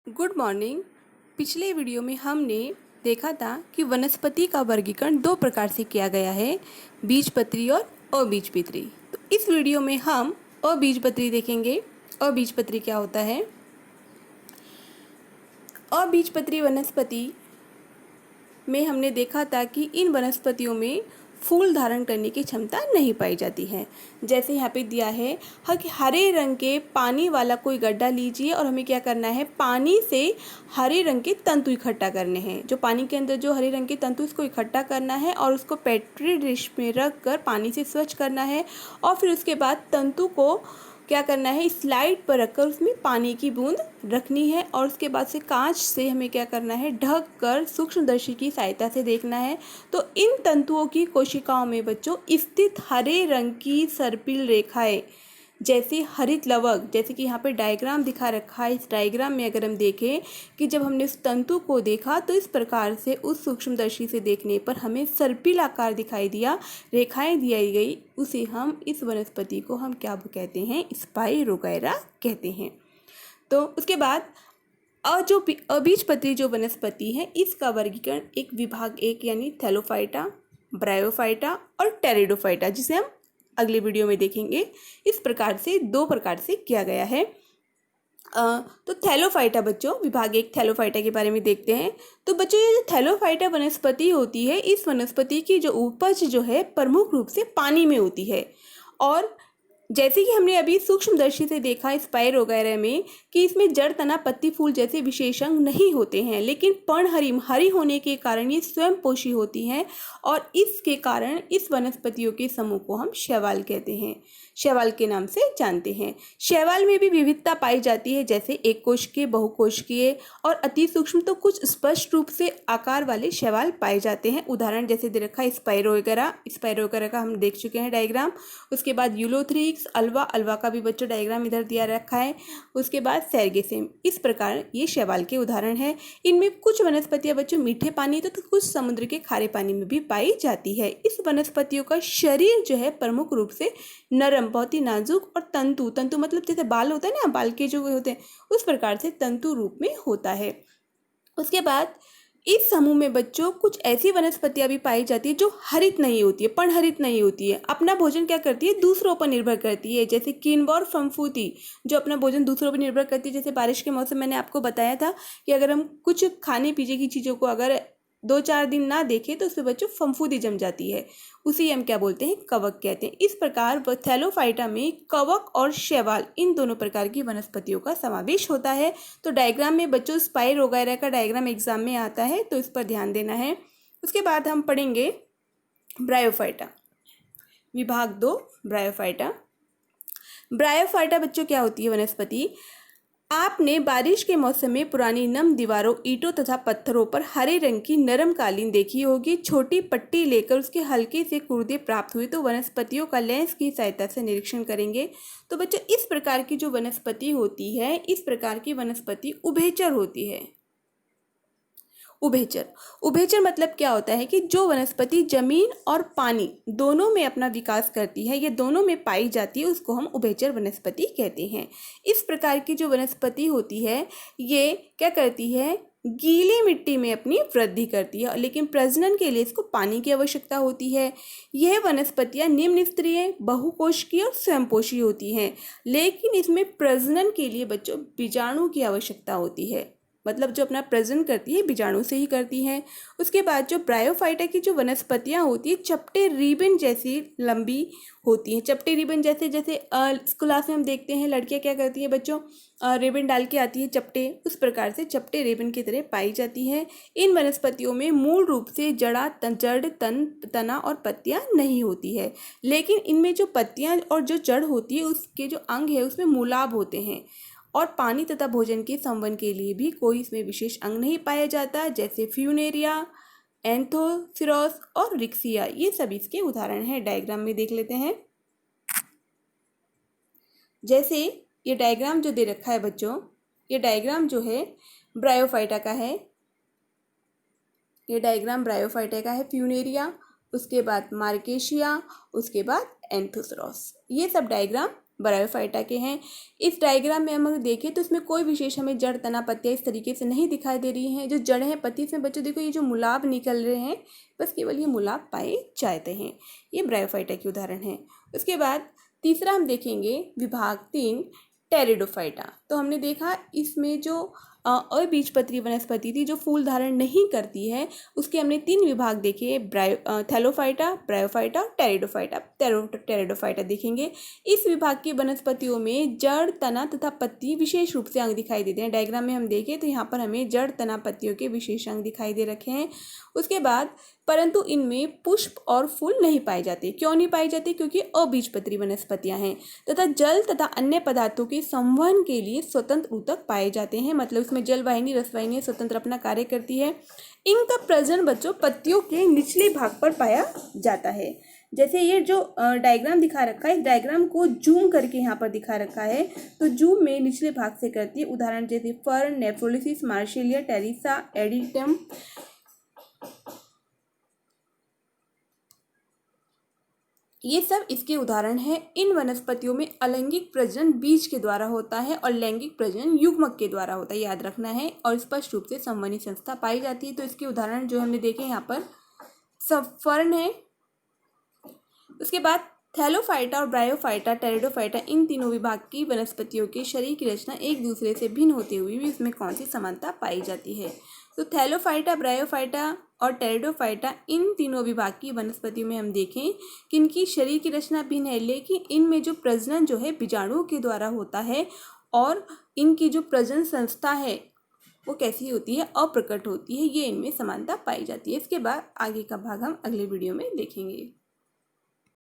Good morning. पिछले video में हमने देखा था कि वनस्पति का वर्गीकरण दो प्रकार से किया गया है, बीजपत्री और अबीजपत्री। तो इस वीडियो में हम अबीजपत्री देखेंगे। अबीजपत्री क्या होता है? अबीजपत्री वनस्पति में हमने देखा था कि इन वनस्पतियों में फूल धारण करने की क्षमता नहीं पाई जाती है। जैसे यहाँ पे दिया है हरे रंग के पानी वाला कोई गड्ढा लीजिए और हमें क्या करना है, पानी से हरे रंग के तंतु इकट्ठा करने हैं। जो पानी के अंदर जो हरे रंग के तंतु उसको इकट्ठा करना है और उसको पेट्री डिश में रख कर पानी से स्वच्छ करना है और फिर उसके बाद तंतु को क्या करना है, स्लाइड पर रखकर उसमें पानी की बूंद रखनी है और उसके बाद से कांच से हमें क्या करना है, ढक कर सूक्ष्मदर्शी की सहायता से देखना है। तो इन तंतुओं की कोशिकाओं में बच्चों स्थित हरे रंग की सर्पिल रेखाएं जैसे हरित लवक, जैसे कि यहाँ पे डायग्राम दिखा रखा है। इस डायग्राम में अगर हम देखें कि जब हमने उस तंतु को देखा तो इस प्रकार से उस सूक्ष्मदर्शी से देखने पर हमें सर्पिल आकार दिखाई दिया, रेखाएं दी गई, उसे हम इस वनस्पति को हम क्या कहते हैं, स्पाइरोगैरा कहते हैं। तो उसके बाद जो अबीजपत्री जो वनस्पति है इसका वर्गीकरण एक विभाग एक यानी थैलोफाइटा, ब्रायोफाइटा और टेरिडोफाइटा, जिसे हम अगले वीडियो में देखेंगे, इस प्रकार से दो प्रकार से किया गया है। तो थैलोफाइटा बच्चों, विभाग एक थैलोफाइटा के बारे में देखते हैं। तो बच्चों ये जो थैलोफाइटा वनस्पति होती है, इस वनस्पति की जो उपज जो है प्रमुख रूप से पानी में होती है। और जैसे कि हमने अभी सूक्ष्मदर्शी से देखा स्पाइरोगैरा में कि इसमें जड़, तना, पत्ती, फूल जैसे विशेष अंग नहीं होते हैं, लेकिन पर्णहरी होने के कारण ये स्वयं पोषी होती हैं और इसके कारण इस वनस्पतियों के समूह को हम शैवाल कहते हैं, शैवाल के नाम से जानते हैं। शैवाल में भी विविधता पाई जाती है, जैसे एक कोशिकीय, बहुकोशिकीय और अति सूक्ष्म तो कुछ स्पष्ट रूप से आकार वाले शैवाल पाए जाते हैं। उदाहरण जैसे दे रखा है स्पाइरोगैरा का हम देख चुके हैं डायग्राम। उसके बाद यूलोथ्रिक्स, अल्वा का भी बच्चों डायग्राम इधर दिया रखा है। उसके बाद सेरगेसेम। इस प्रकार ये शैवाल के उदाहरण है। इनमें कुछ वनस्पतियां बच्चों मीठे पानी तो कुछ समुद्र के खारे पानी में भी पाई जाती है। इस वनस्पतियों का शरीर जो है प्रमुख रूप से नरम, बहुत ही नाजुक और तंतु मतलब जैसे बाल होता है ना, बाल के जो होते हैं उस प्रकार से तंतु रूप में होता है। उसके बाद इस समूह में बच्चों कुछ ऐसी वनस्पतियां भी पाई जाती है जो हरित नहीं होती है, पर्णहरित नहीं होती है। अपना भोजन क्या करती है, दूसरों पर निर्भर करती है, जैसे किन्वा और फम्फूती जो अपना भोजन दूसरों पर निर्भर करती है। जैसे बारिश के मौसम मैंने आपको बताया था कि अगर हम कुछ खाने पीने की चीज़ों को अगर 2-4 दिन ना देखें तो उससे बच्चों फम्फूदी जम जाती है, उसी हम क्या बोलते हैं, कवक कहते हैं। इस प्रकार थैलोफाइटा में कवक और शैवाल इन दोनों प्रकार की वनस्पतियों का समावेश होता है। तो डायग्राम में बच्चों स्पाइरोगैरा का डायग्राम एग्जाम में आता है, तो इस पर ध्यान देना है। उसके बाद हम पढ़ेंगे ब्रायोफाइटा, विभाग 2 ब्रायोफाइटा। ब्रायोफाइटा बच्चों क्या होती है वनस्पति? आपने बारिश के मौसम में पुरानी नम दीवारों, ईंटों तथा पत्थरों पर हरे रंग की नरम कालीन देखी होगी। छोटी पट्टी लेकर उसके हल्के से कुर्दे प्राप्त हुए तो वनस्पतियों का लेंस की सहायता से निरीक्षण करेंगे। तो बच्चों इस प्रकार की जो वनस्पति होती है, इस प्रकार की वनस्पति उभयचर होती है। उभयचर मतलब क्या होता है कि जो वनस्पति जमीन और पानी दोनों में अपना विकास करती है, ये दोनों में पाई जाती है, उसको हम उभयचर वनस्पति कहते हैं। इस प्रकार की जो वनस्पति होती है ये क्या करती है, गीली मिट्टी में अपनी वृद्धि करती है, लेकिन प्रजनन के लिए इसको पानी की आवश्यकता होती है। यह वनस्पतियां निम्न स्तरीय, बहुकोशिकीय और स्वयंपोषी होती हैं, लेकिन इसमें प्रजनन के लिए बच्चों बीजाणु की आवश्यकता होती है, मतलब जो अपना प्रजनन करती है बीजाणु से ही करती हैं। उसके बाद जो ब्रायोफाइटा की जो वनस्पतियां होती है चपटे रिबन जैसी लंबी होती हैं। चपटे रिबन जैसे स्कूल क्लास में हम देखते हैं लड़कियां क्या करती है बच्चों, रिबन डाल के आती है चपटे, उस प्रकार से चपटे रिबन की तरह पाई जाती हैं। इन वनस्पतियों में मूल रूप से तना और पत्तियां नहीं होती है, लेकिन इनमें जो पत्तियां और जो जड़ होती है उसके जो अंग है उसमें मूलाभ होते हैं और पानी तथा भोजन के संवहन के लिए भी कोई इसमें विशेष अंग नहीं पाया जाता, जैसे फ्यूनेरिया, एंथोसिरोस और रिक्सिया, ये सब इसके उदाहरण हैं। डायग्राम में देख लेते हैं। जैसे ये डायग्राम जो दे रखा है बच्चों, ये डायग्राम जो है ब्रायोफाइटा का है, ये डायग्राम ब्रायोफाइटा का है। फ्यूनेरिया, उसके बाद मार्केशिया, उसके बाद एंथोसिरोस, ये सब डायग्राम ब्रायोफाइटा के हैं। इस डायग्राम में हम अगर देखें तो इसमें कोई विशेष हमें जड़, तना, पत्तियाँ इस तरीके से नहीं दिखाई दे रही हैं। जो जड़ हैं, पत्ती, इसमें बच्चों देखो ये जो मुलाब निकल रहे हैं, बस केवल ये मुलाब पाए जाते हैं। ये ब्रायोफाइटा के उदाहरण हैं। उसके बाद तीसरा हम देखेंगे विभाग 3 टेरिडोफाइटा। तो हमने देखा इसमें जो अबीजपत्री वनस्पति थी जो फूल धारण नहीं करती है, उसके हमने 3 विभाग देखे, थैलोफाइटा, ब्रायोफाइटा और टेरिडोफाइटा। टेरिडोफाइटा देखेंगे। इस विभाग की वनस्पतियों में जड़, तना तथा पत्ती विशेष रूप से अंग दिखाई देते हैं। डायग्राम में हम देखें तो यहाँ पर हमें जड़, तना, पत्तियों के विशेष अंग दिखाई दे रखे हैं। उसके बाद परंतु इनमें पुष्प और फूल नहीं पाए जाते। क्यों नहीं पाए जाते? क्योंकि अबीजपत्री वनस्पतियां हैं तथा जल तथा अन्य पदार्थों के संवहन के लिए स्वतंत्र ऊतक पाए जाते हैं। मतलब इसमें जल वाहिनी, रस वाहिनी स्वतंत्र अपना कार्य करती है। इनका प्रजनन बच्चों पत्तियों के निचले भाग पर पाया जाता है। जैसे ये जो डायग्राम दिखा रखा है, इस डायग्राम को जूम करके यहाँ पर दिखा रखा है, तो जूम में निचले भाग से करती है। उदाहरण जैसे फर्न, नेफ्रोलिसिस, मार्शेलिया, टेरिसा, एडिटम, ये सब इसके उदाहरण हैं। इन वनस्पतियों में अलैंगिक प्रजनन बीज के द्वारा होता है और लैंगिक प्रजनन युग्मक के द्वारा होता है, याद रखना है। और स्पष्ट रूप से संवहनी संस्था पाई जाती है। तो इसके उदाहरण जो हमने देखे यहाँ पर फर्न है। उसके बाद थैलोफाइटा और ब्रायोफाइटा, टेरिडोफाइटा, इन तीनों विभाग की वनस्पतियों के शरीर की रचना एक दूसरे से भिन्न होते हुए भी इसमें कौन सी समानता पाई जाती है? तो थैलोफाइटा, ब्रायोफाइटा और टेरिडोफाइटा, इन तीनों विभाग की वनस्पतियों में हम देखें कि इनकी शरीर की रचना भिन्न है, लेकिन इनमें जो प्रजनन जो है बीजाणुओं के द्वारा होता है और इनकी जो प्रजनन संस्था है वो कैसी होती है? अप्रकट होती है। ये इनमें समानता पाई जाती है। इसके बाद आगे का भाग हम अगले वीडियो में देखेंगे।